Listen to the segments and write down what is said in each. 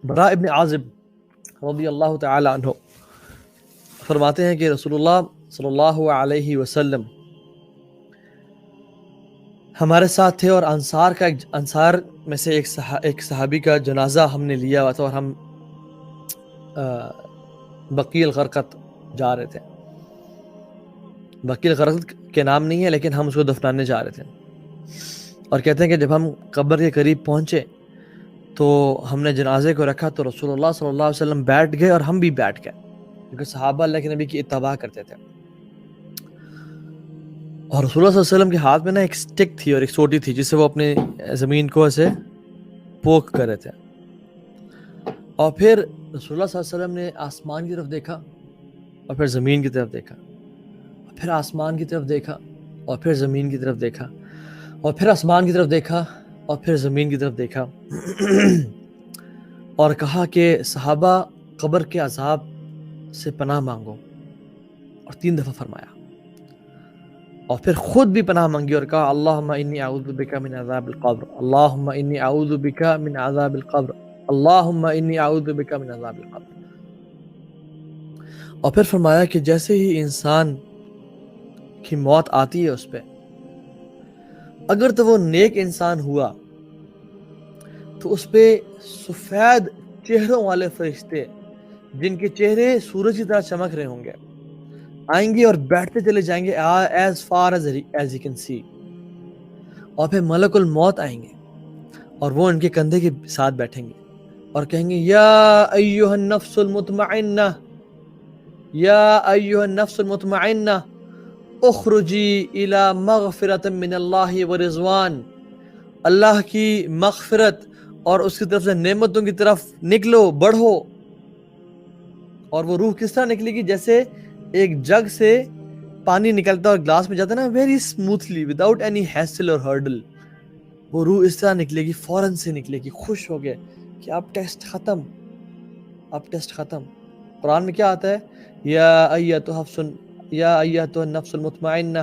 براء ابن عازب رضی اللہ تعالی عنہ فرماتے ہیں کہ رسول اللہ صلی اللہ علیہ وسلم ہمارے ساتھ تھے، اور انصار میں سے ایک صحابی کا جنازہ ہم نے لیا ہوا تھا، اور ہم بقیع الغرقد جا رہے تھے۔ بقیع الغرقد کے نام نہیں ہے، لیکن ہم اس کو دفنانے جا رہے تھے۔ اور کہتے ہیں کہ جب ہم قبر کے قریب پہنچے تو ہم نے جنازے کو رکھا، تو رسول اللہ صلی اللہ علیہ وسلم بیٹھ گئے اور ہم بھی بیٹھ گئے، کیونکہ صحابہ اللہ کے نبی کی اتباع کرتے تھے۔ اور رسول اللہ صلی اللہ علیہ وسلم کے ہاتھ میں نا ایک سٹک تھی اور ایک سوٹی تھی، جس سے وہ اپنے زمین کو ایسے پوک کر رہے تھے۔ اور پھر رسول اللہ صلی اللہ علیہ وسلم نے آسمان کی طرف دیکھا، اور پھر زمین کی طرف دیکھا، اور پھر آسمان کی طرف دیکھا، اور پھر زمین کی طرف دیکھا، اور پھر آسمان کی طرف دیکھا، اور پھر زمین کی طرف دیکھا، اور کہا کہ صحابہ قبر کے عذاب سے پناہ مانگو، اور 3 دفعہ فرمایا، اور پھر خود بھی پناہ مانگی اور کہا اللہم انی اعوذ بک من عذاب القبر، اللہم انی اعوذ بک من عذاب القبر، اللہم انی اعوذ بک من عذاب القبر۔ اور پھر فرمایا کہ جیسے ہی انسان کی موت آتی ہے اس پہ، اگر تو وہ نیک انسان ہوا تو اس پہ سفید چہروں والے فرشتے، جن کے چہرے سورج کی طرح چمک رہے ہوں گے، آئیں گے اور بیٹھتے چلے جائیں گے as far as you can see۔ اور پھر ملک الموت آئیں گے اور وہ ان کے کندھے کے ساتھ بیٹھیں گے اور کہیں گے یا ایھا النفس المطمئنہ، یا ایھا النفس المطمئنہ اخرجی الی مغفرۃ من اللہ ورضوان، اللہ کی مغفرت اور اس کی طرف سے نعمتوں کی طرف نکلو، بڑھو۔ اور وہ روح کس طرح نکلے گی؟ جیسے ایک جگ سے پانی نکلتا ہے اور گلاس میں جاتا ہے نا، very smoothly without any hassle اور ہرڈل، وہ روح اس طرح نکلے گی، فوراً سے نکلے گی، خوش ہو گئے کہ اب ٹیسٹ ختم، اب ٹیسٹ ختم۔ قرآن میں کیا آتا ہے؟ یا ایھا النفس المطمئنہ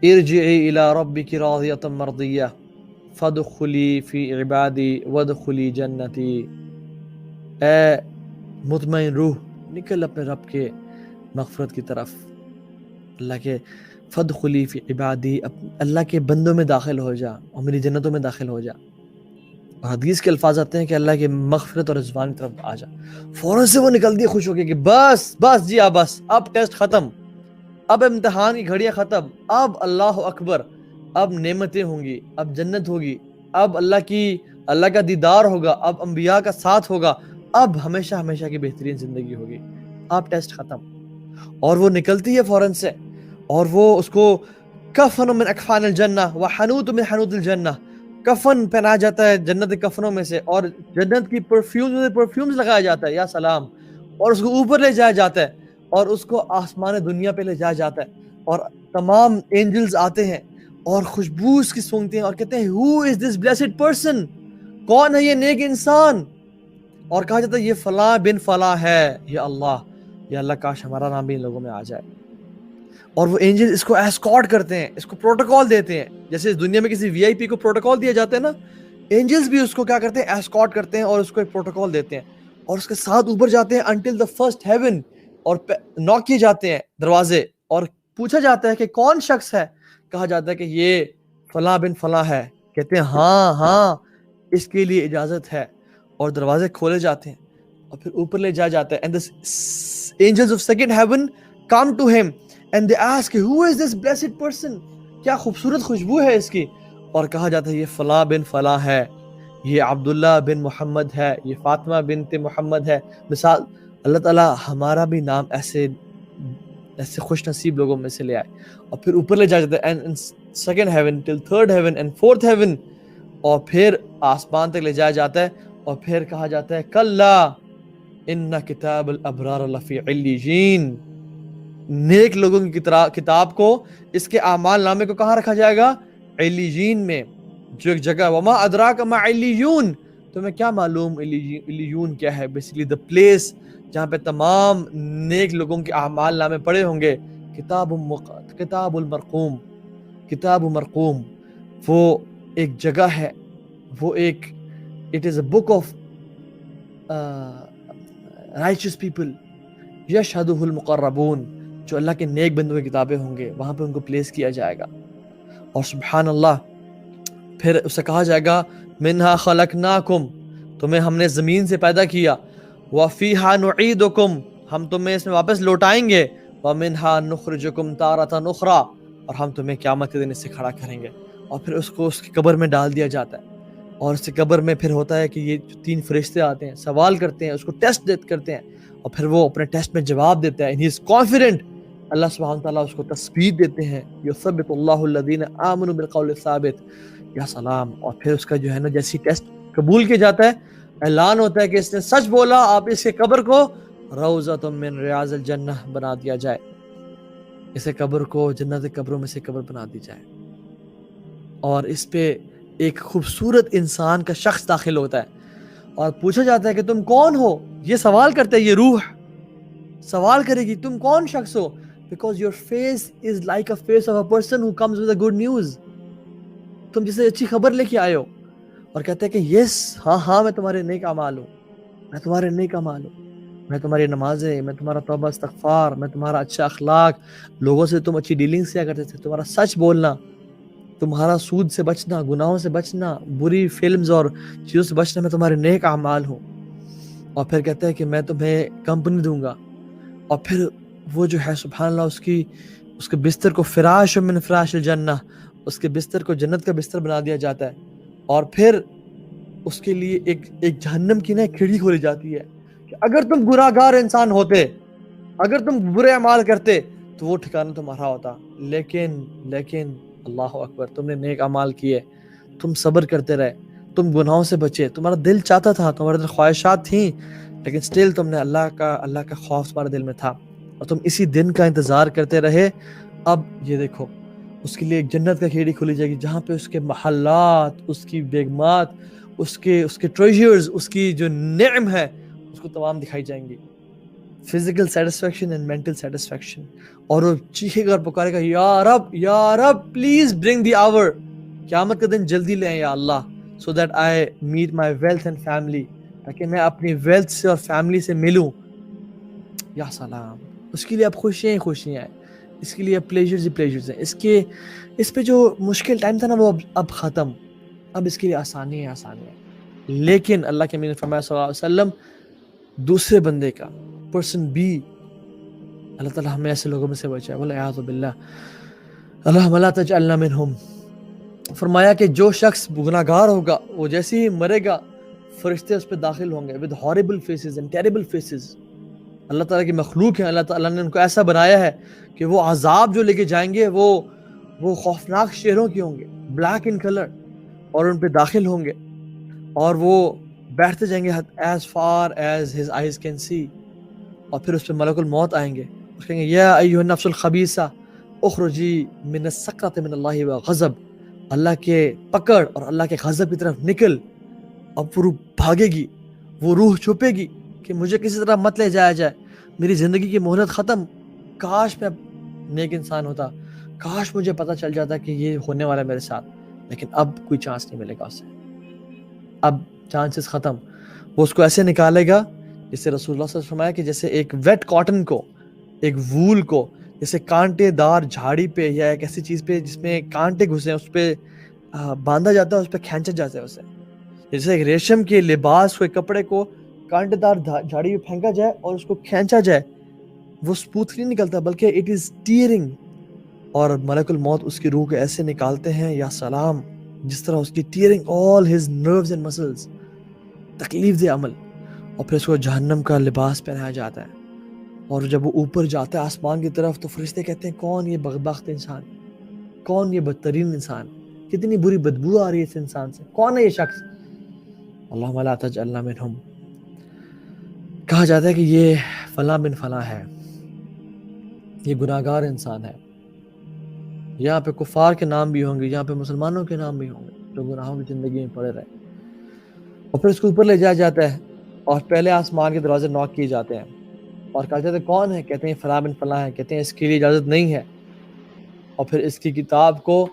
ارجعی الی ربک راضیۃ مرضیہ فادخلی فی عبادی وادخلی جنتی، اے مطمئن روح نکل اپنے رب کے مغفرت کی طرف، اللہ کے فادخلی فی عبادی، اللہ کے بندوں میں داخل ہو جا اور میری جنتوں میں داخل ہو جا۔ اور حدیث کے الفاظ آتے ہیں کہ اللہ کے مغفرت اور رضوان کی طرف آ جا، فوراً سے وہ نکلتی ہے خوش ہو کے کہ بس بس جی بس اب ٹیسٹ ختم، اب امتحان کی گھڑیاں ختم، اب اللہ اکبر، اب نعمتیں ہوں گی، اب جنت ہوگی، اب اللہ کا دیدار ہوگا، اب انبیاء کا ساتھ ہوگا، اب ہمیشہ ہمیشہ کی بہترین زندگی ہوگی، اب ٹیسٹ ختم۔ اور وہ نکلتی ہے فوراً سے، اور وہ اس کو کفن من اکفان الجنہ وحنوط من حنوط الجنہ، کفن پہنا جاتا ہے جنت کے کفنوں میں سے، اور جنت کی پرفیومز لگایا جاتا ہے، یا سلام، اور اس کو اوپر لے جایا جاتا ہے، اور اس کو آسمان دنیا پہ لے جایا جاتا ہے، اور تمام اینجلز آتے ہیں اور خوشبو اس کی سونگتے ہیں اور کہتے ہیں who is this blessed person، کون ہے یہ نیک انسان؟ اور کہا جاتا ہے یہ فلاں بن فلاں ہے، یا اللہ کاش ہمارا نام بھی ان لوگوں میں آ جائے۔ اور وہ اینجل اس کو ایسکارٹ کرتے ہیں، اس کو پروٹوکال دیتے ہیں، جیسے اس دنیا میں کسی وی آئی پی کو پروٹوکال دیا جاتا ہے نا، اینجلز بھی اس کو کیا کرتے ہیں؟ ایسکارٹ کرتے ہیں اور اس کو ایک پروٹوکال دیتے ہیں، اور اس کے ساتھ اوپر جاتے ہیں انٹل دا فرسٹ ہیون، اور ناک کیے جاتے ہیں دروازے، اور پوچھا جاتا ہے کہ کون شخص ہے؟ کہا جاتا ہے کہ یہ فلاں بن فلاں ہے، کہتے ہیں ہاں اس کے لیے اجازت ہے، اور دروازے کھولے جاتے ہیں اور پھر اوپر لے جایا جاتا ہے، and the angels of second heaven come to him and they ask who is this blessed person، کیا خوبصورت خوشبو ہے اس کی، اور کہا جاتا ہے یہ فلاں بن فلاں ہے، یہ عبداللہ بن محمد ہے، یہ فاطمہ بنت محمد ہے۔ مثال، اللہ تعالیٰ ہمارا بھی نام ایسے خوش نصیب لوگوں میں سے لے آئے، اور پھر اوپر لے جایا جاتا ہے and second heaven till third heaven and fourth heaven، اور پھر آسمان تک لے جایا جاتا ہے، اور پھر کہا جاتا ہے کلا ان کتاب الابرار لفی علیین، نیک لوگوں کی کتاب کو، اس کے اعمال نامے کو کہاں رکھا جائے گا؟ علیین میں، جو ایک جگہ، وما ادراک ما علیون، تمہیں کیا معلوم علیون کیا ہے؟ بیسیکلی دا پلیس جہاں پہ تمام نیک لوگوں کے اعمال نامے پڑے ہوں گے۔ کتاب المرقوم، کتاب مرقوم، وہ ایک جگہ ہے، وہ ایک it is a book of righteous people یشہدہ المقربون، جو اللہ کے نیک بندوں کی کتابیں ہوں گے وہاں پہ ان کو پلیس کیا جائے گا. اور سبحان اللہ پھر اسے کہا جائے گا منہا خلقناکم، تمہیں ہم نے زمین سے پیدا کیا، وفیہا نعیدکم، ہم تمہیں اس میں واپس لوٹائیں گے، ومنہا نخرجکم تارۃ اخری، اور ہم تمہیں قیامت کے دن اس سے کھڑا کریں گے. اور پھر اس کو اس کی قبر میں ڈال دیا جاتا ہے، اور اس کی قبر میں پھر ہوتا ہے کہ یہ جو 3 فرشتے آتے ہیں سوال کرتے ہیں، اس کو ٹیسٹ کرتے ہیں، اور پھر وہ اپنے ٹیسٹ میں جواب دیتا ہے. ہی از کانفیڈنٹ. اللہ سبحانہ تعالیٰ اس کو تثبیت دیتے ہیں، یثبت اللہ الذین آمنوا بالقول الثابت. یا سلام. اور پھر اس کا جو ہے نا جیسی ٹیسٹ قبول کیا جاتا ہے، اعلان ہوتا ہے کہ اس نے سچ بولا، آپ اس کے قبر کو روضۃ من ریاض الجنہ بنا دیا جائے، اسے قبر کو جنت قبروں میں سے قبر بنا دی جائے. اور اس پہ ایک خوبصورت انسان کا شخص داخل ہوتا ہے اور پوچھا جاتا ہے کہ تم کون ہو. یہ سوال کرتے ہیں، یہ روح سوال کرے گی تم کون شخص ہو، because your face is like a face of a person who comes with a good news. تم جسے اچھی خبر لے کے آئے ہو. اور کہتے ہیں کہ یس، ہاں میں تمہارے نیک اعمال ہوں، میں تمہارے نیک اعمال ہوں، میں تمہاری نمازیں، میں تمہارا توبہ استغفار، میں تمہارا اچھا اخلاق، لوگوں سے تم اچھی ڈیلنگز کیا کرتے تھے، تمہارا سچ بولنا، تمہارا سود سے بچنا، گناہوں سے بچنا، بری فلمز اور چیزوں سے بچنا، میں تمہارے نیک اعمال ہوں. اور پھر کہتا ہے کہ میں تمہیں کمپنی دوں گا. اور پھر وہ جو ہے سبحان اللہ اس کے بستر کو فراش من فراش الجنہ، اس کے بستر کو جنت کا بستر بنا دیا جاتا ہے. اور پھر اس کے لیے ایک جہنم کی نا کھڑکی کھولی جاتی ہے کہ اگر تم گناہگار انسان ہوتے، اگر تم برے اعمال کرتے تو وہ ٹھکانہ تمہارا ہوتا، لیکن اللہ اکبر، تم نے نیک اعمال کیے، تم صبر کرتے رہے، تم گناہوں سے بچے، تمہارا دل چاہتا تھا، تمہارے دل خواہشات تھیں، لیکن سٹل تم نے اللہ کا خوف تمہارے دل میں تھا، اور تم اسی دن کا انتظار کرتے رہے. اب یہ دیکھو اس کے لیے ایک جنت کا کھیڑی کھولی جائے گی جہاں پہ اس کے محلات، اس کی بیگمات، اس کے ٹریجرز، اس کی جو نعم ہے اس کو تمام دکھائی جائیں گی. Physical satisfaction and mental satisfaction. اور وہ چیخے گا اور پکارے گا یا رب پلیز برنگ دی آور، قیامت کا دن جلدی لیں یا اللہ، so that I meet my wealth and family, تاکہ میں اپنی ویلتھ سے اور فیملی سے ملوں. یا سلام. اس کے لیے اب خوشیاں ہیں، اس کے لیے پلیجرز ہیں، اس پہ جو مشکل ٹائم تھا نا وہ اب ختم، اب اس کے لیے آسانی ہے. لیکن اللہ کے امین نے فرمایا صلی اللہ علیہ وسلم، دوسرے بندے کا پرسن بی، اللہ تعالیٰ ہمیں ایسے لوگوں میں سے بچائے، والعیاذ باللہ، اللہم لا تجعلنا منہم. فرمایا کہ جو شخص گناہگار ہوگا وہ جیسے ہی مرے گا فرشتے اس پہ داخل ہوں گے with horrible faces and terrible faces. اللہ تعالیٰ کی مخلوق ہے، اللہ تعالیٰ نے ان کو ایسا بنایا ہے کہ وہ عذاب جو لے کے جائیں گے وہ خوفناک شیروں کے ہوں گے، بلیک ان کلر، اور ان پہ داخل ہوں گے اور وہ بیٹھتے جائیں گے as far as his eyes can see. اور پھر اس پہ ملک الموت آئیں گے، اس کہیں گے یا ایھا النفس الخبیثہ اخرجی من السکرۃ من اللہ وغضب، اللہ کے پکڑ اور اللہ کے غضب کی طرف نکل. اب وہ روح بھاگے گی، وہ روح چھپے گی کہ مجھے کسی طرح مت لے جایا جائے، میری زندگی کی مہلت ختم، کاش میں نیک انسان ہوتا، کاش مجھے پتہ چل جاتا کہ یہ ہونے والا ہے میرے ساتھ. لیکن اب کوئی چانس نہیں ملے گا اسے، اب چانسز ختم. وہ اس کو ایسے نکالے گا جسے رسول اللہ صلی اللہ علیہ وسلم فرمایا کہ جیسے ایک ویٹ کاٹن کو، ایک وول کو جیسے کانٹے دار جھاڑی پہ یا ایک ایسی چیز پہ جس میں کانٹے گھسے ہیں اس پہ باندھا جاتا ہے، اس پہ کھینچا جاتا ہے اسے، جیسے ایک ریشم کے لباس کو، ایک کپڑے کو کانٹے دار جھاڑی پہ پھینکا جائے اور اس کو کھینچا جائے، وہ اسموتھ نہیں نکلتا بلکہ اٹ از ٹیئرنگ. اور ملک الموت اس کی روح کو ایسے نکالتے ہیں یا سلام، جس طرح اس کی tearing all his nerves and muscles, تکلیف دہ عمل. اور پھر اس کو جہنم کا لباس پہنایا جاتا ہے. اور جب وہ اوپر جاتا ہے آسمان کی طرف تو فرشتے کہتے ہیں کون یہ بدبخت انسان، کون یہ بدترین انسان، کتنی بری بدبو آ رہی ہے اس انسان سے، کون ہے یہ شخص؟ اللہم لا تجعلنا منہم. کہا جاتا ہے کہ یہ فلاں بن فلاں ہے، یہ گناہگار انسان ہے. یہاں پہ کفار کے نام بھی ہوں گے، یہاں پہ مسلمانوں کے نام بھی ہوں گے جو گناہوں کی زندگی میں پڑے رہے. اور پھر اس کو اوپر لے جایا جاتا ہے اور پہلے آسمان کے دروازے نوک کیے جاتے ہیں اور کہا جاتا ہے کون ہے؟ کہتے ہیں فلاں بن فلاں ہے. کہتے ہیں اس کے لیے اجازت نہیں ہے. اور پھر اس کی کتاب کو